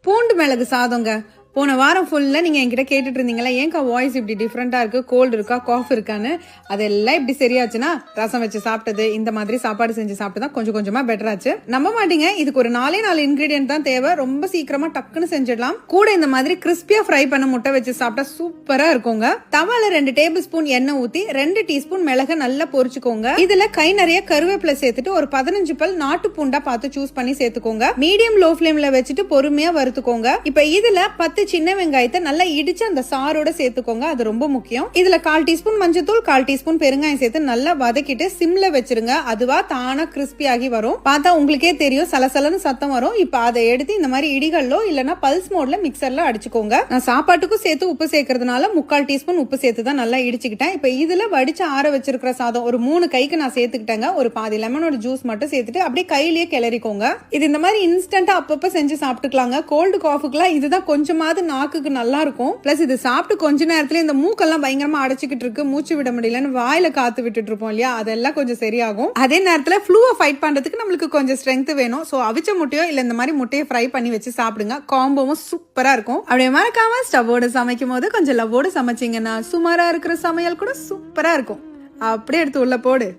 பூண்டு மிளகு சாதங்க. போன வாரம் ஃபுல்லா நீங்க என்கிட்ட கேட்டுட்டு இருந்தீங்களா, ஏன்க்கா வாய்ஸ் இப்படி டிஃப்ரெண்டா இருக்கு, கோல்டு இருக்கா, காஃப் இருக்கான்னு. அதெல்லாம் இப்படி சரியாச்சுன்னா ரசம் வச்சு சாப்பிட்டது, இந்த மாதிரி சாப்பாடு செஞ்சு சாப்பிட்டு தான் கொஞ்சம் கொஞ்சமா பெட்டர் ஆச்சு. நம்ப மாட்டீங்க, இதுக்கு ஒரு 4 இன்கிரீடியன்ட் தான் தேவை. ரொம்ப சீக்கிரமா டக்குன்னு செஞ்சிடலாம். கூட இந்த மாதிரி கிறிஸ்பியா ஃப்ரை பண்ண முட்டை வச்சு சாப்பிட்டா சூப்பரா இருக்குங்க. தவால 2 டேபிள் ஸ்பூன் எண்ணெய் ஊத்தி 2 டீஸ்பூன் மிளகு நல்லா பொரிச்சுக்கோங்க. இதுல கை நிறைய கருவேப்பிலை சேர்த்துட்டு ஒரு 15 பல் நாட்டு பூண்டா பார்த்து சூஸ் பண்ணி சேர்த்துக்கோங்க. மீடியம் லோ ஃபிளேம்ல வச்சுட்டு பொறுமையா வறுத்துக்கோங்க. இப்ப இதுல 10 சின்ன வெங்காயத்தை நல்லா இடிச்சு அந்த சாரோட சேர்த்துக்கோங்க. அது ரொம்ப முக்கியம். இதுல 1/4 டீஸ்பூன் மஞ்சத்தூள், 1/4 டீஸ்பூன் பெருங்காயம் சேர்த்து நல்லா வதக்கிட்டு சிம்ல வச்சிருங்க. அதுவா தானா கிறிஸ்பி ஆகி வரும். பார்த்தா உங்களுக்கே தெரியும், சலசலன்னு சத்தம் வரும். இப்ப அதை எடுத்து இந்த மாதிரி இடிகள்லோ இல்லனா பல்ஸ் மோட்ல மிக்சர்ல அடிச்சுக்கோங்க. நான் சாப்பாட்டுக்கும் சேர்த்து உப்பு சேர்க்கறதுனால 3/4 டீஸ்பூன் உப்பு சேர்த்து தான் நல்லா இடிச்சுக்கிட்டேன். இப்ப இதுல வடிச்சு ஆற வச்சிருக்கிற சாதம் ஒரு 3 கைக்கு நான் சேர்த்துக்கிட்டேங்க. ஒரு பாதி லெமனோட ஜூஸ் மட்டும் சேர்த்துட்டு அப்படியே கையிலேயே கிளறிக்கோங்க. இது இந்த மாதிரி இன்ஸ்டன்டா அப்பப்ப செஞ்சு சாப்பிட்டுக்கலாங்க. கோல்டு காஃபுக்குலாம் இதுதான் கொஞ்சமாவது நாக்குக்கு நல்லா இருக்கும். பிளஸ் இது சாப்பிட்டு கொஞ்ச நேரத்துல இந்த மூக்கெல்லாம் பயங்கரமா அடைச்சிக்கிட்டு இருக்கு, மூச்சு விட முடியலன்னு வாயில காத்து விட்டுட்டு இருப்போம் இல்லையா, அதெல்லாம் கொஞ்சம் சரியாகும். அதே நேரத்துல ஃப்ளூவை ஃபைட் பண்றதுக்கு நம்மளுக்கு கொஞ்சம் ஸ்ட்ரென்த் வேணும். சோ அவிச்ச முட்டையோ இல்ல இந்த மாதிரி முட்டையை ஃப்ரை பண்ணி வச்சு சாப்பிடுங்க. காம்போவும் சூப்பரா இருக்கும். அப்படியே மறக்காம ஸ்டவோட சமைக்கும் போது கொஞ்சம் லவ்வோட சமைச்சிங்கன்னா சுமாரா இருக்கிற சமையல் கூட சூப்பரா இருக்கும். அப்படியே எடுத்து உள்ள போடு.